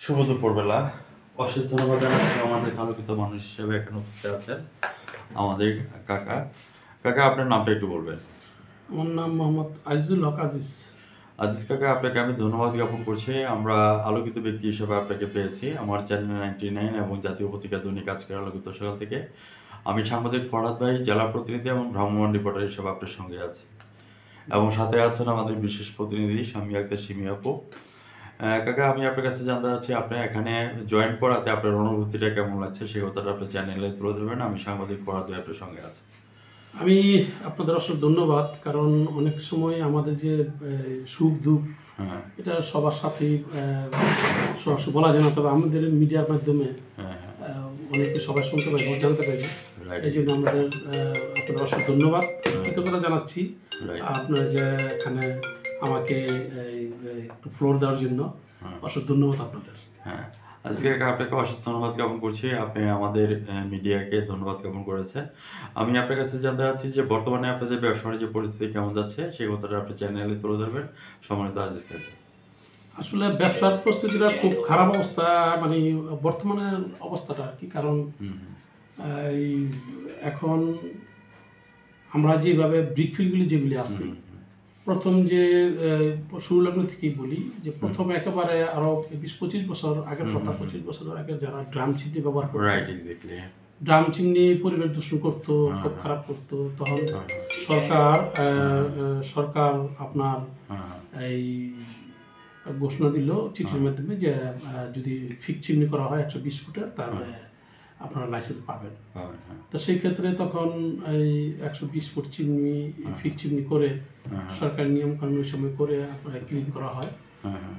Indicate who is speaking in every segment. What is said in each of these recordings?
Speaker 1: শুভ দুপুরবেলা। অশেষ ধন্যবাদ জানাচ্ছি আমাদের আলোকিত মানুষ হিসেবে এখানে উপস্থিত আছেন আমাদের কাকা। কাকা, আপনার নামটা একটু বলবেন।
Speaker 2: আমার নাম মোহাম্মদ আজিজুল হক আজিজ।
Speaker 1: আজিজ কাকা, আপনাকে আমি ধন্যবাদ জ্ঞাপন করছি। আমরা আলোকিত ব্যক্তি হিসেবে আপনাকে পেয়েছি আমার চ্যানেল 99 এবং জাতীয় পত্রিকা দৈনিক আজকের আলোকিত সকাল থেকে। আমি সাংবাদিক ফরহাদ ভাই, জেলা প্রতিনিধি এবং ভ্রাম্যমাণ রিপোর্টার হিসেবে আপনার সঙ্গে আছি, এবং সাথে আছেন আমাদের বিশেষ প্রতিনিধি শামী আক্তার সিমি আপু। কাকা, আমি আপনার কাছে জানতে চাচ্ছি, আপনি এখানে জয়েন করাতে আপনার অনুভূতিটা কেমন লাগছে সেই কথাটা আপনার চ্যানেলে তুলে ধরবেন। আমি সাংবাদিক ফরহাদ ভাই আপনার সঙ্গে আছি।
Speaker 2: আমি আপনাদের অসংখ্য ধন্যবাদ, কারণ অনেক সময় আমাদের যে সুখ দুঃখ এটা সবার সাথেই সরাসরি বলা যায় না, তবে আমাদের মিডিয়ার মাধ্যমে অনেকে সবাই শুনতে পারি, জানতে পারি। এই জন্য আমাদের আপনাদের অসংখ্য ধন্যবাদ, কৃতজ্ঞতা জানাচ্ছি আপনারা যে এখানে আমাকে একটু ফ্লোর দেওয়ার জন্য অসংখ্য ধন্যবাদ আপনাদের।
Speaker 1: হ্যাঁ, আজকে আপনাকে অসংখ্য ধন্যবাদ জ্ঞাপন করছি। আপনি আমাদের মিডিয়াকে ধন্যবাদ জ্ঞাপন করেছেন। আমি আপনার কাছে জানতে চাচ্ছি যে বর্তমানে আপনাদের ব্যবসা বাণিজ্য পরিস্থিতি কেমন যাচ্ছে সেই কথাটা আপনি চ্যানেলে তুলে ধরবেন। সম্মানিত আজিজ কাকা,
Speaker 2: আসলে ব্যবসার প্রস্তুতিটা খুব খারাপ অবস্থা, মানে বর্তমানে অবস্থাটা আর কি। কারণ এই এখন আমরা যেভাবে ব্রিকফিল্ডগুলি যেগুলি আছে, প্রথম যে শুরু লগ্ন থেকেই বলি যে প্রথম একেবারে আরো 20-25 বছর আগের কথা, 25 বছর আগের যারা ড্রাম চিমনি ব্যবহার করতো, ড্রাম চিমনি পরিবেশ দূষণ করতো, খুব খারাপ করতো। তখন সরকার আপনার এই ঘোষণা দিল চিঠির মাধ্যমে যে যদি ফিক চিমনি করা হয় 120 ফুটের, তাহলে আপনারা লাইসেন্স পাবেন। তো সেই ক্ষেত্রে তখন এই 120 ফুট চিমনি ফিক চিমনি করে সরকারি নিয়ম কানুন সময় করে আপনারা ক্লিন করা হয়।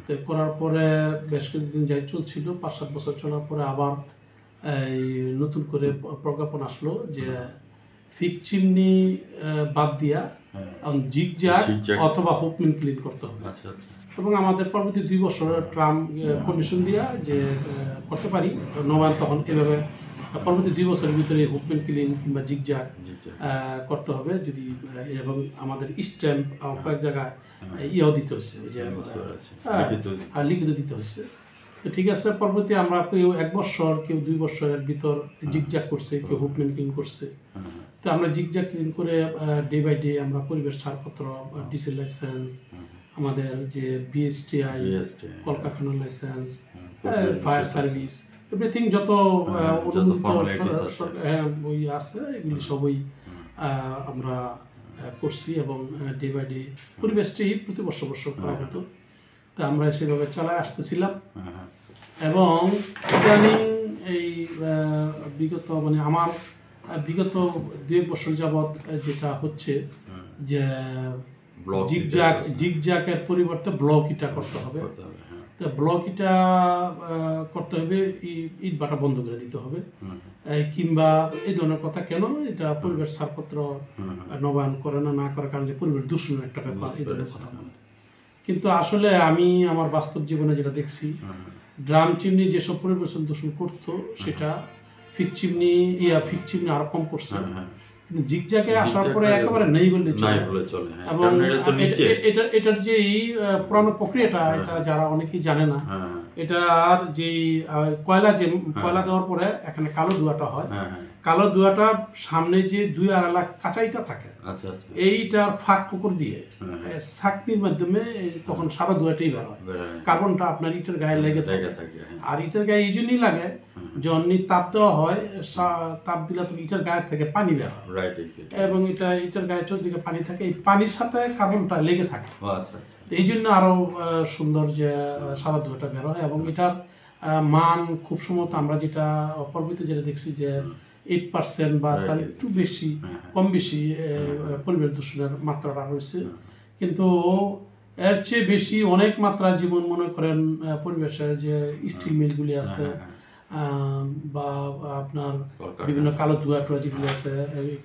Speaker 2: তো করার পরে বেশ কিছুদিন যাই চলছিল, 5-7 বছর চলার পরে আবার এই নতুন করে প্রজ্ঞাপন আসলো যে ফিক চিমনি বাদ দিয়া জিগজ্যাগ অথবা হুকমিন ক্লিন করতে হবে। এবং আমাদের পরবর্তী 2 বছরের টার্ম কন্ডিশন দিয়া যে করতে পারি নবায়ন, তখন এভাবে পরবর্তী 2 বছরের ভিতরে হুকমেন ক্লিন কিংবা জিগজ্যাগ করতে হবে যদি। এবং আমাদের স্ট্যাম্প কয়েক জায়গায় ইয়েও দিতে হচ্ছে, যে লিখিত দিতে হচ্ছে। তো ঠিক আছে, পরবর্তী আমরা কেউ 1 বছর কেউ 2 বছরের ভিতর জিগজ্যাগ করছে, কেউ হুকমেন ক্লিন করছে। তো আমরা জিগজ্যাগ ক্লিন করে ডে বাই ডে আমরা পরিবেশ ছাড়পত্র, ডিসি লাইসেন্স, আমাদের যে বিএসটিআই, কলকারখানার লাইসেন্স, ফায়ার সার্ভিস, এভরিথিং যত বই আছে এগুলি সবই আমরা করছি। এবং ডে বাই ডে পরিবেশটি প্রতি বছর করা হতো। তো আমরা সেভাবে চালায় আসতেছিলাম। এবং ইদানিং এই বিগত মানে আমার বিগত 2 বছর যাবৎ যেটা হচ্ছে যে জিগজ্যাগের পরিবর্তে ব্লক ইটা করতে হবে। তো ব্লক ইটা করতে হবে, ইট ভাটা বন্ধ করে দিতে হবে, কিংবা এই ধরনের কথা। কেন এটা পরিবেশ ছাড়পত্র নবায়ন করে না করার কারণে যে পরিবেশ দূষণের একটা ব্যাপার, এই ধরনের কথা বলে। কিন্তু আসলে আমি আমার বাস্তব জীবনে যেটা দেখছি, ড্রাম চিমনি যেসব পরিবেশ দূষণ করতো সেটা ফিক চিমনি আরো কম করছে। কিন্তু জিগজ্যাগে আসার পরে একেবারে নেই বললে চলে। এবং এটার যে পুরানো প্রক্রিয়াটা, এটা যারা অনেকেই জানে না, এটার যে কয়লা দেওয়ার পরে এখানে কালো ধোঁয়াটা হয়, কালো ধোঁয়াটা সামনে যে 2 লাখ কাঁচাইটা থাকে, এইটার ফাঁক পুকুর দিয়ে ছাঁকনির মাধ্যমে তখন সাদা ধোঁয়াটাই বের হয়। কার্বনটা আপনার ইটের গায়ে লেগে থাকে। আর ইটের গায়ে এই জন্যই লাগে, যখন তাপ দেওয়া হয়, তাপ দিলে তো ইটের গায়ে থেকে পানি বের হয়, এবং এটা ইটের গায়ে চতুর্দিকে পানি থাকে, এই পানির সাথে কার্বনটা লেগে থাকে। এই জন্য আরো সুন্দর যে সাদা ধোঁয়াটা বের হয়। এবং এটার মান খুব সম্ভবত আমরা যেটা পরবর্তীতে যেটা দেখছি যে 8% বা তার একটু বেশি, কম বেশি পরিবেশ দূষণের মাত্রাটা রয়েছে। কিন্তু এর চেয়ে বেশি অনেক মাত্রা, যেমন মনে করেন পরিবেশের যে স্টিল মিলগুলি আছে, বা আপনার বিভিন্ন কালো ধোঁয়া টোয়া যেগুলি আছে,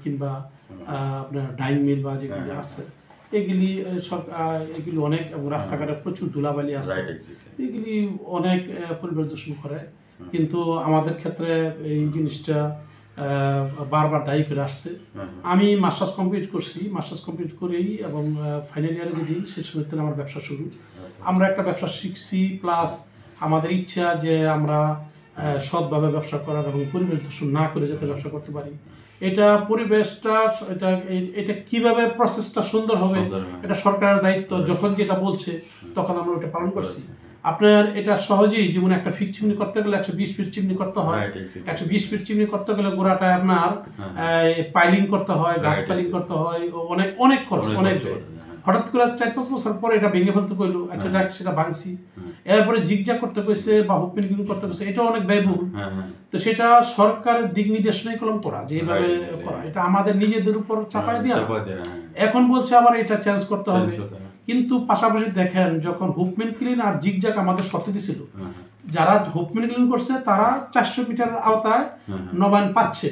Speaker 2: কিংবা আপনার ডাইং মিল বা যেগুলি আছে, এগুলি অনেক, এবং রাস্তাঘাটে প্রচুর ধুলাবালি আছে, এগুলি অনেক পরিবেশ দূষণ করে। কিন্তু আমাদের ক্ষেত্রে এই জিনিসটা বারবার দায়ী করে আসছে। আমি মাস্টার্স কমপ্লিট করেই এবং ফাইনাল ইয়ারে যেদিন, সেই সময় থেকে আমার ব্যবসা শুরু। আমরা একটা ব্যবসা শিখছি, প্লাস আমাদের ইচ্ছা যে আমরা সৎভাবে ব্যবসা করার এবং পরিবেশ দূষণ না করে যাতে ব্যবসা করতে পারি। এটা পরিবেশটা এটা কিভাবে প্রসেসটা সুন্দর হবে এটা সরকারের দায়িত্ব। যখন যেটা বলছে তখন আমরা ওটা পালন করছি। আপনার এটা সহজেই যেমন একটা ফিট চিমনি করতে গেলে 120 ফিট চিমনি করতে হয়। 120 ফিট চিমনি করতে গেলে গোড়াটা আপনার পাইলিং করতে হয়, গাছ পাইলিং করতে হয়, অনেক অনেক খরচ, অনেক। হঠাৎ করে 4-5 বছর পরে এটা ভেঙে ফেলতে কইলো, আচ্ছা যাক সেটা ভাঙছি। এরপরে জিগজাগ করতে কইছে বা হুকপিন করতে কইছে, এটা অনেক ব্যয়বহুল। তো সেটা সরকারের দিক নির্দেশনাই কলম করা যে এইভাবে করা, এটা আমাদের নিজেদের উপর চাপায় দেওয়া। এখন বলছে আবার এটা চেঞ্জ করতে হবে। কিন্তু পাশাপাশি দেখেন যখন হুকম্যান ক্লিন আর জিগজাগ আমাদের শর্তে দিছিল, যারা হুকম্যান ক্লিন করছে তারা 400 মিটারের আওতায় নবায়ন পাচ্ছে।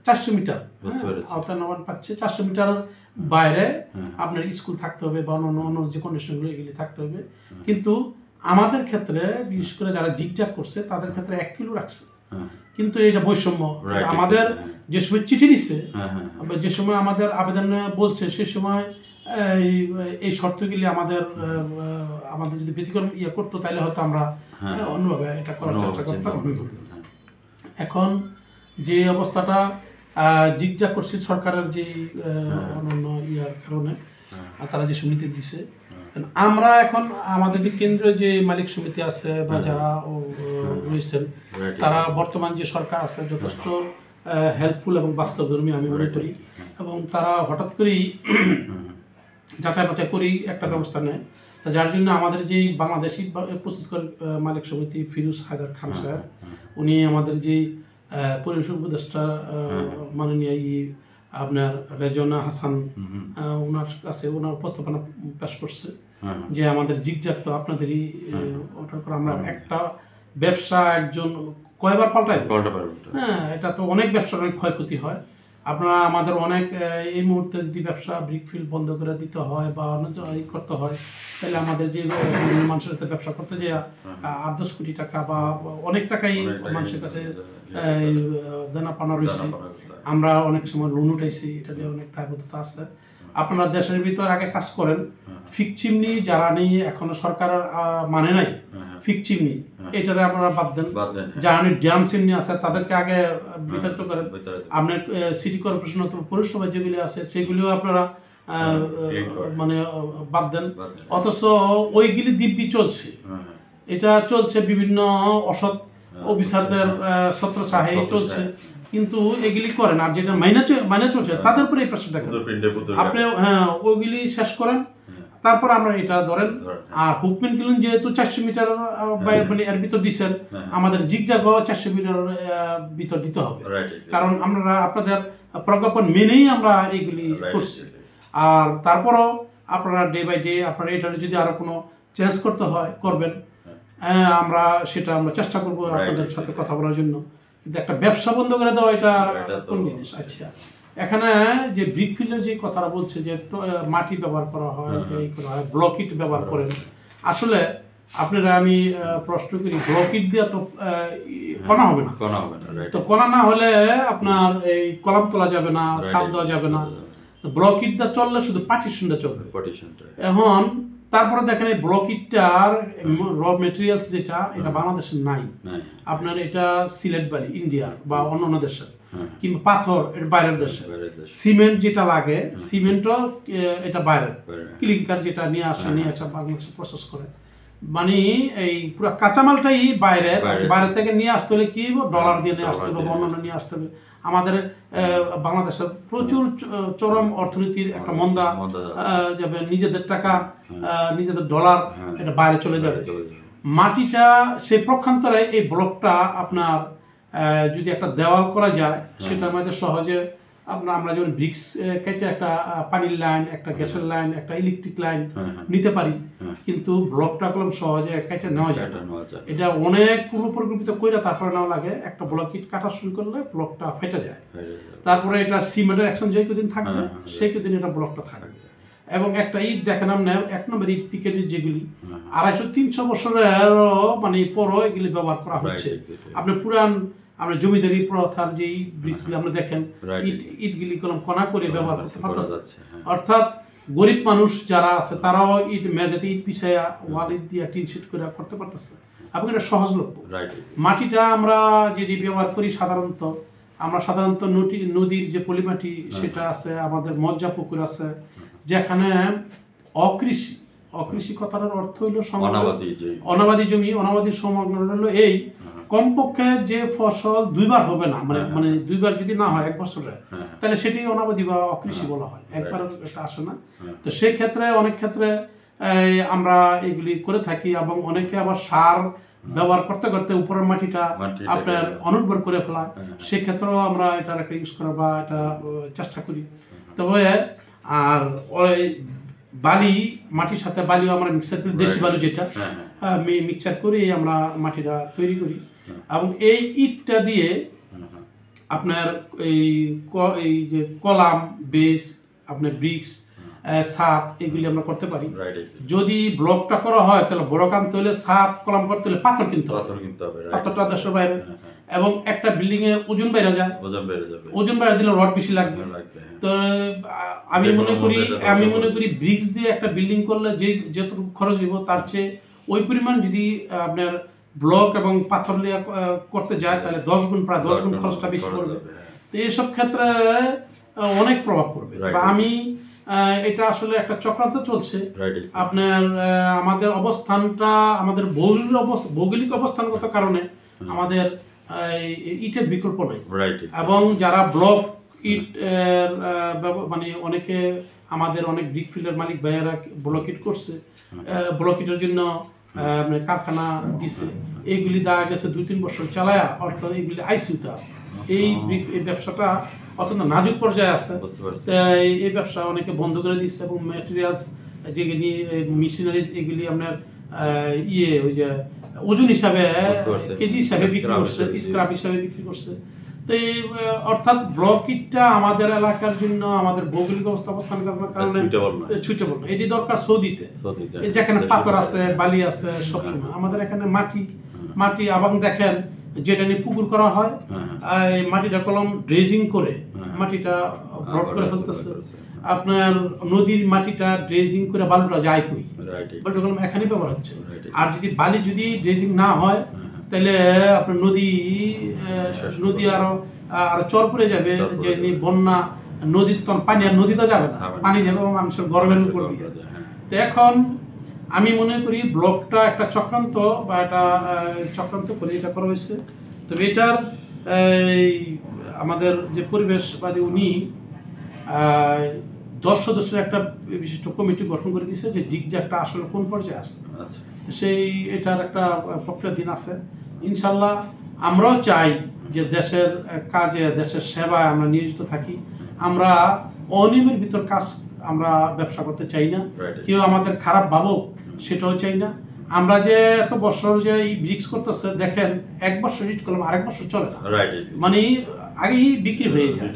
Speaker 2: 400 মিটার আওতায় নবায়ন পাচ্ছে। 400 মিটারের বাইরে আপনার স্কুল থাকতে হবে বা অন্য যে কন্ডিশনগুলো এগুলি থাকতে হবে। কিন্তু আমাদের ক্ষেত্রে বিশেষ করে যারা জিগজাগ করছে তাদের ক্ষেত্রে 1 কিলো রাখছে। কিন্তু এটা বৈষম্য। আমাদের যে সময় চিঠি দিচ্ছে, যে সময় আমাদের আবেদন বলছে, সে সময় এই শর্তগুলি আমাদের যদি ব্যতিক্রম করতো তাহলে হয়তো আমরা অন্যভাবে এটা করার চেষ্টা করতাম। এখন যে অবস্থাটা জিগজাগ করছে সরকারের যে অন্যান্য কারণে তারা যে সমিতি দিছে, আমরা এখন আমাদের যে কেন্দ্রীয় যে মালিক সমিতি আছে বা যারা রয়েছেন, তারা বর্তমান যে সরকার আছে যথেষ্ট হেল্পফুল এবং বাস্তবধর্মী আমি মনে করি। এবং তারা হঠাৎ করেই যাচাই বাছাই করেই একটা ব্যবস্থা নেয়। যার জন্য আমাদের যেই বাংলাদেশি প্রস্তুতকারী মালিক সমিতি ফিরোজ হায়দার খান সাহেব, উনি আমাদের যে পরিবেশ উপদেষ্টা মাননীয় আপনার রেজনা হাসান, ওনার কাছে ওনার উপস্থাপনা পেশ করছে যে আমাদের জিগজাগ তো আপনাদেরই ওটার পর আমরা একটা ব্যবসা একজন কয়বার পাল্টায়। হ্যাঁ, এটা তো অনেক ব্যবসার অনেক ক্ষয়ক্ষতি হয়। আপনারা আমাদের অনেক এই মুহূর্তে যদি ব্যবসা ব্রিকফিল্ড বন্ধ করে দিতে হয় বা অন্য করতে হয়, তাহলে আমাদের যে মানুষের সাথে ব্যবসা করতে যে 8-10 কোটি টাকা বা অনেক টাকাই মানুষের কাছে দেনা পানা রয়েছে। আমরা অনেক সময় লোন উঠাইছি, এটা নিয়ে অনেক দায়বদ্ধতা আছে। আপনারা দেশের ভিতর আগে কাজ করেন, ফিক চিমনি যারা নিয়ে এখনো সরকার মানে নাই, ফিক চিমনি এটারে আপনারা বাদ দেন। যারা ড্যাম চিমনি আছে তাদেরকে আগে বিতাড়িত করেন। আপনার সিটি কর্পোরেশন অথবা পৌরসভা যেগুলি আছে সেগুলিও আপনারা মানে বাদ দেন। অথচ ওইগুলি দিব্যি চলছে, এটা চলছে বিভিন্ন অসৎ অফিসারদের ছত্রছায়ায় চলছে। কিন্তু এগুলি করেন আর যেটা মাইনে চলছে তাদের উপরে এই প্রেশারটা আপনি ওইগুলি শেষ করেন, তারপর আমরা এটা ধরেন। আর হুকম্যান ক্লিন যেহেতু 400 মিটার মানে এর ভিতর দিচ্ছেন, আমাদের জিগজাগ 400 মিটার ভিতর দিতে হবে। কারণ আমরা আপনাদের প্রজ্ঞাপন মেনেই আমরা এইগুলি করছি। আর তারপরও আপনারা ডে বাই ডে আপনারা এটা যদি আরো কোনো চেঞ্জ করতে হয় করবেন, আমরা চেষ্টা করবো আপনাদের সাথে কথা বলার জন্য। কিন্তু একটা ব্যবসা বন্ধ করে দেওয়া এটা কোন জিনিস? আচ্ছা, এখানে যে ব্রিকফিল্ডের যে কথাটা বলছে যে মাটি ব্যবহার করা হয়, যে ব্লক ইট ব্যবহার করেন, আসলে আপনারা আমি প্রশ্ন করি, ব্লক ইট দিয়ে তো কণা হবে না। তো কণা না হলে আপনার এই কলাম তোলা যাবে না, সাপ দেওয়া যাবে না। ব্লক ইট দিয়ে চললে শুধু পার্টিশনটা চলবে। এখন তারপরে দেখেন এই ব্লক ইটটার র মেটেরিয়ালস যেটা, এটা বাংলাদেশের নাই। আপনার এটা সিলেট বালি ইন্ডিয়ার বা অন্য দেশের, কিংবা পাথর এটা বাইরের দেশের। সিমেন্ট যেটা লাগে, সিমেন্টও এটা বাইরের। ক্লিংকার যেটা নিয়ে আসে বাংলাদেশে প্রসেস করে, মানে এই পুরো কাঁচামালটাই বাইরে থেকে নিয়ে আসতে হলে কি ডলার দিয়ে নিয়ে আসতে হবে, অন্যান্য নিয়ে আসতে হবে। আমাদের বাংলাদেশের প্রচুর চরম অর্থনীতির একটা মন্দা যাবে, নিজেদের টাকা নিজেদের ডলার এটা বাইরে চলে যাবে। মাটিটা সেই পক্ষান্তরে এই ব্লকটা আপনার যদি একটা দেওয়াল করা যায়, সেটার মধ্যে সহজে আমরা যেমন ব্রিক্স কেটে একটা পানির লাইন, একটা গ্যাসের লাইন, একটা ইলেকট্রিক লাইন নিতে পারি, কিন্তু ব্লকটা কলম সহজে কেটে নেওয়া যায়। এটা অনেক পূর্ব পরিকল্পিত করে তারপরে নেওয়া লাগে। একটা ব্লক ইট কাটা শুরু করলে ব্লকটা ফেটে যায়, তারপরে এটা সিমেন্টের অ্যাকশন যে কদিন থাকবে সেই কদিন এটা ব্লকটা থাকবে। এবং একটা ইট দেখেন আপনি 1 নম্বর ইট পিকেটের যেগুলি 250-300 বছরেরও মানে পরও এগুলি ব্যবহার করা হচ্ছে। আপনি পুরান আমরা জমিদারি প্রথার যে ব্রিজগুলি আমরা দেখেন, ইটগুলি কলম কণা করে ব্যবহার করতে পারতেছে। অর্থাৎ গরিব মানুষ যারা আছে তারাও ইট মেঝেতে ইট পিছাইয়া ওয়াল ইট দিয়ে টিন শিট করে করতে পারতেছে। এবং এটা সহজলভ্য।
Speaker 1: রাইট।
Speaker 2: মাটিটা আমরা যদি ব্যবহার করি সাধারণত নদীর যে পলিমাটি সেটা আছে, আমাদের মজ্জা পুকুর আছে, যেখানে অকৃষি কথাটার অর্থ হইল অনাবাদী জমি, অনাবাদী সমগ্র হলো এই কমপক্ষে যে ফসল দুইবার হবে না, মানে দুইবার যদি না হয় এক বছরে, তাহলে সেটি অনাবাদী বা অকৃষি বলা হয়, একবার এটা আসে না। তো সেই ক্ষেত্রে অনেক ক্ষেত্রে আমরা এগুলি করে থাকি, এবং অনেকে আবার সার ব্যবহার করতে করতে উপরের মাটিটা আপনার অনুর্বর করে ফেলা, সেক্ষেত্রেও আমরা এটার একটা ইউজ করা বা এটা চেষ্টা করি। তবে আর বালি, মাটির সাথে বালিও আমরা মিক্সার করি, দেশি বালু যেটা মিক্সার করে আমরা মাটিটা তৈরি করি, এবং এই ইটটা দিয়ে আপনার এই যে কলাম, বেস, আপনার ব্রিক্স, ছাদ, এগুলি আমরা করতে পারি। যদি ব্লকটা করা হয় তাহলে বড় কাম হলে ছাদ কলাম করতে হলে পাথর কিনতে হবে, পাথরটা দেশের বাইরে, এবং একটা বিল্ডিং এর ওজন বাইরে যায়, ওজন বাইরে দিলে রড বেশি লাগবে। তো আমি মনে করি ব্রিক্স দিয়ে একটা বিল্ডিং করলে যতটুকু খরচ হইব তার চেয়ে ওই পরিমাণ যদি আপনার ব্লক এবং পাথর দিয়ে করতে যায় তাহলে 10 গুণ খরচটা বেশি পড়বে। তো এইসব ক্ষেত্রে অনেক প্রভাব পড়বে। আমি এটা আসলে একটা চক্রান্ত চলছে। আপনার আমাদের অবস্থানটা, আমাদের ভৌগোলিক অবস্থানগত কারণে আমাদের ইটের বিকল্প নেই, এবং যারা ব্লক ইট মানে অনেকে আমাদের অনেক ব্রিক ফিল্ডের মালিক ভাইয়েরা ব্লক ইট করছে, ব্লক ইটের জন্য কারখানা দিছে, এইগুলি দেখা গেছে 2-3 বছর চালায়া, অর্থাৎ এইগুলি আইসিইউতে আছে। এই ব্যবসাটা অত্যন্ত নাজুক পর্যায়ে আছে, এই ব্যবসা অনেকে বন্ধ করে দিচ্ছে, এবং ম্যাটেরিয়ালস যেগুলি মেশিনারিজ এগুলি আপনার ওই যে ওজন হিসাবে, কেজি হিসাবে বিক্রি করছে, স্ক্র্যাপ হিসাবে বিক্রি করছে। তো অর্থাৎ ব্লক ইটটা আমাদের এলাকার জন্য, আমাদের ভৌগোলিক অবস্থান করার কারণে সুইটেবল না। এটি দরকার সৌদিতে, যেখানে পাথর আছে, বালি আছে, সবসময় আমাদের এখানে মাটি এবং দেখেন যেটা নিয়ে পুকুর করা হয়, এই মাটিটা কলম ড্রেজিং করে মাটিটা ব্রড করে ফেলতেছে। আপনার নদীর মাটিটা ড্রেজিং করে বালুটা যায় কই, বালুটা কলম এখানে ব্যবহার হচ্ছে। আর যদি বালি যদি ড্রেজিং না হয় তাহলে আপনার নদী আরো চর পড়ে যাবে, যে বন্যা, নদীতে তখন পানি, আর নদীতে যাবে না, পানি যাবে মানুষের গরমের উপর দিয়ে। তো এখন আমি মনে করি ব্লকটা একটা চক্রান্ত, বা এটা চক্রান্ত করে এটা করা হয়েছে। তবে এটার আমাদের যে পরিবেশবাদী উনি 10 সদস্যের একটা বিশিষ্ট কমিটি গঠন করে দিয়েছে, যে জিগজ্যাগটা আসলে কোন পর্যায়ে আছে, এটার একটা প্রক্রিয়া দিন আছে। ইনশাল্লাহ আমরাও চাই যে দেশের কাজে, দেশের সেবায় আমরা নিয়োজিত থাকি। আমরা অনিয়মের ভিতর কাজ, আমরা ব্যবসা করতে চাই না, কেউ আমাদের খারাপ ভাবুক সেটাও চাই না। আমরা যে এত বছর যে এই ব্রিক্স করতেছে, দেখেন 1 বছর ইট করলাম, আরেক বছর চলে না, মানে আগেই বিক্রি হয়ে যায়।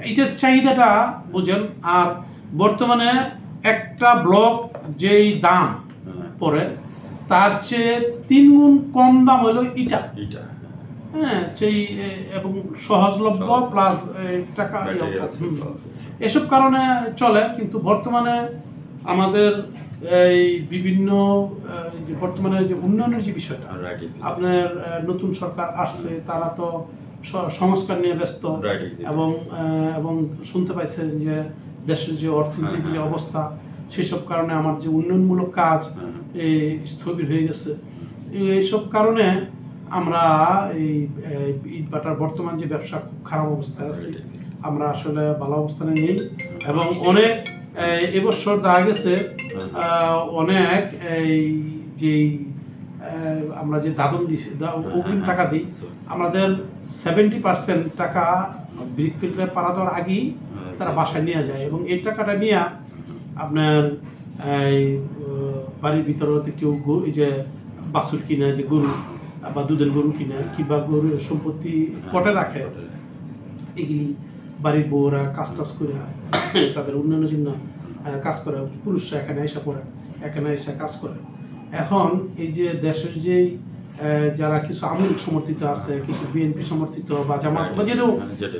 Speaker 2: এটার চাহিদাটা বুঝেন। আর বর্তমানে একটা ব্লক যেই দাম পড়ে তার চেয়ে 3 গুণ কম দাম হলো ইটা, হ্যাঁ, সেই এবং সহজলভ্য প্লাস টাকা, এসব কারণে চলে। কিন্তু বর্তমানে আমাদের এই বিভিন্ন বর্তমানে যে উন্নয়নের যে বিষয়টা, আপনার নতুন সরকার আসছে, তারা তো সংস্কার নিয়ে ব্যস্ত, এবং শুনতে পাইছেন যে দেশের যে অর্থনৈতিক যে অবস্থা, সেসব কারণে আমার যে উন্নয়নমূলক কাজ স্থবির হয়ে গেছে। এইসব কারণে আমরা এই ইটভাটার বর্তমান যে ব্যবসা খুব খারাপ অবস্থায় আছে, আমরা আসলে ভালো অবস্থানে নেই। এবং অনেক এবছর দেখা গেছে অনেক এই যে আমরা যে দাদন দিই, অগ্রিম টাকা দিই, আমাদের 70% টাকা ব্রিক ফিল্ডে পাড়া দেওয়ার আগেই তারা বাসায় নিয়ে যায়, এবং এই টাকাটা নিয়ে আপনার এই বাড়ির ভিতরে কেউ এই যে বাছুর কিনে, যে গরু বা দুধের গরু কিনে, কিংবা গরুর সম্পত্তি কটে রাখে, এগুলি বাড়ির বউরা কাজ টাজ করে তাদের উন্নয়নের জন্য কাজ করে, পুরুষরা এখানে এসে পড়ে, এখানে এসে কাজ করে। এখন এই যে দেশের যেই যারা কিছু আমলিক সমর্থিত আছে, কিছু বিএনপি সমর্থিত বা জামাত বা যেটাও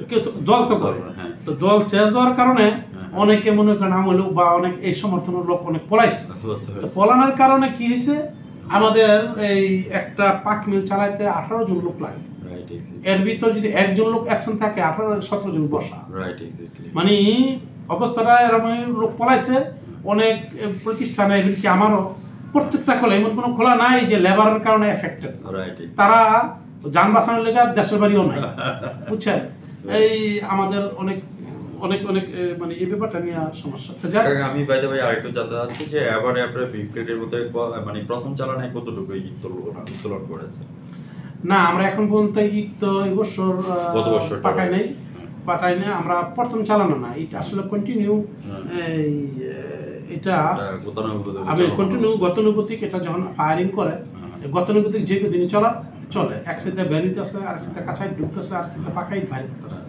Speaker 2: কেউ দল তো করে, তো দল চেঞ্জ হওয়ার কারণে অনেকে মনে করেন আমল বা অনেক এই সমর্থনের লোক অনেক পলাইছে। পলানোর কারণে কি হয়েছে, আমাদের এই একটা পাক মিল চালাইতে 18 জন লোক লাগে।
Speaker 1: Right, exactly.
Speaker 2: এর ভিতর যদি একজন লোক অ্যাবসেন্ট থাকে 18-17 জন বসা।
Speaker 1: Right, exactly.
Speaker 2: মানে অবস্থাটা এরকম লোক পলাইছে অনেক প্রতিষ্ঠানে, এমনকি আমারও প্রত্যেকটা খোলা, এমন কোনো খোলা নাই যে লেবারের কারণে এফেক্টেড।
Speaker 1: রাইট,
Speaker 2: তারা যান বাঁচানোর লেগে দেশের বাড়িও নাই, বুঝছেন? এই আমাদের অনেক অনেক অনেক মানে এই ব্যাপারটা নিয়ে সমস্যা।
Speaker 1: আমি বাই দ্য ওয়ে আরেকটু জানতে চাচ্ছি যে এবারে আপনার বিফ্লেটের মধ্যে মানে প্রথম চালানে কতটুকু ইট উত্তোলন করেছে?
Speaker 2: না, আমরা এখন পর্যন্ত ঈদ তো এই বছর পাঠাই নাই, আমরা প্রথম চালানো না, এটা আসলে কন্টিনিউ। এই এটা আমি কন্টিনিউ গতানুগতিক, এটা যখন ফায়ারিং করে গতানুগতিক যে দিনই চলে, এক সাইডে বেরিতেছে, আর এক সাইডে কাঁচাই ঢুকতেছে, আর সাইডে পাকা ইট বাইর করতেছে।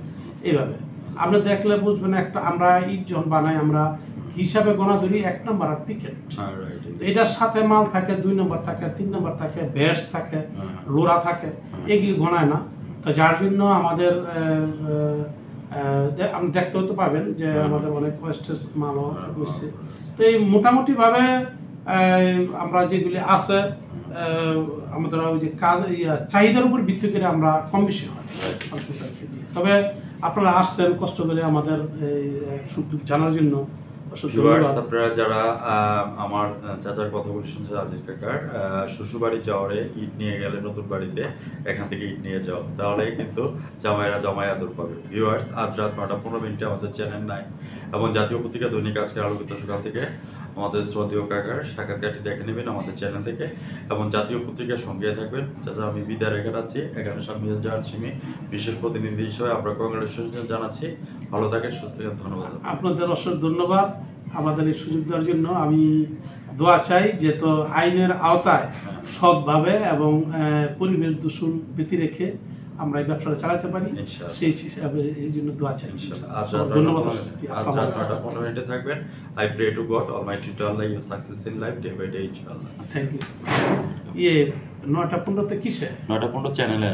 Speaker 2: এইভাবে আপনি দেখলে বুঝবেন, একটা আমরা ইট যখন বানাই আমরা হিসাবে গোনা ধরি 1 নম্বর আর পিকেট, এটার সাথে মাল থাকে 2 নম্বর থাকে, 3 নম্বর থাকে, বেস থাকে, লোরা থাকে, এগুলি গণায় না। তো যার জন্য আমাদের আপনি দেখতে হতে পাবেন যে আমাদের অনেক ওয়েস্টেজ মালও হচ্ছে। তো এই মোটামুটিভাবে আমরা যেগুলি আছে আমাদের ওই যে কাজ চাহিদার উপর ভিত্তি করে আমরা কম বেশি হয়। তবে আপনারা আসছেন কষ্ট করে আমাদের সুখ জানার জন্য।
Speaker 1: আপনারা যারা আমার চাচার কথা বলে শুনছেন, আজিজ কাকার শ্বশুর বাড়ি যাওয়ারে ইট নিয়ে গেলে নতুন বাড়িতে এখান থেকে ইট নিয়ে যাও, তাহলে কিন্তু জামাইরা জামাই আদর পাবে। ভিউয়ার্স, আজ রাত 9:15 আমাদের চ্যানেল 9 এবং জাতীয় পত্রিকা দৈনিক আজকের আলোকিত সকাল থেকে আমাদের শ্রদ্ধেয় কাকার সাক্ষাৎকারটি দেখে নেবেন আমাদের চ্যানেল থেকে এবং জাতীয় পত্রিকার সঙ্গে থাকবেন। চাচা, আমি বিদায় রেখে যাচ্ছি। এখানে স্বামী জাহানসিমি বিশেষ প্রতিনিধি হিসেবে আমরা কংগ্রেচুলেশন জানাচ্ছি। ভালো থাকেন, সুস্থ থাকেন। ধন্যবাদ।
Speaker 2: আপনাদের অসংখ্য ধন্যবাদ আমাদের এই সুযোগ দেওয়ার জন্য। আমি দোয়া চাই যে তো আইনের আওতায় সৎভাবে এবং পরিবেশ দূষণ ব্যতি রেখে আমরা এই ব্যবসাটা চালাতে পারি, সেই হিসাবে এই জন্য দোয়া চাই। ধন্যবাদ।
Speaker 1: 9:15 থাকবেন। I pray to God Almighty to allow you success in life day by day, inshallah.
Speaker 2: Thank you. 9:15 কিসে?
Speaker 1: 9:15 চ্যানেলে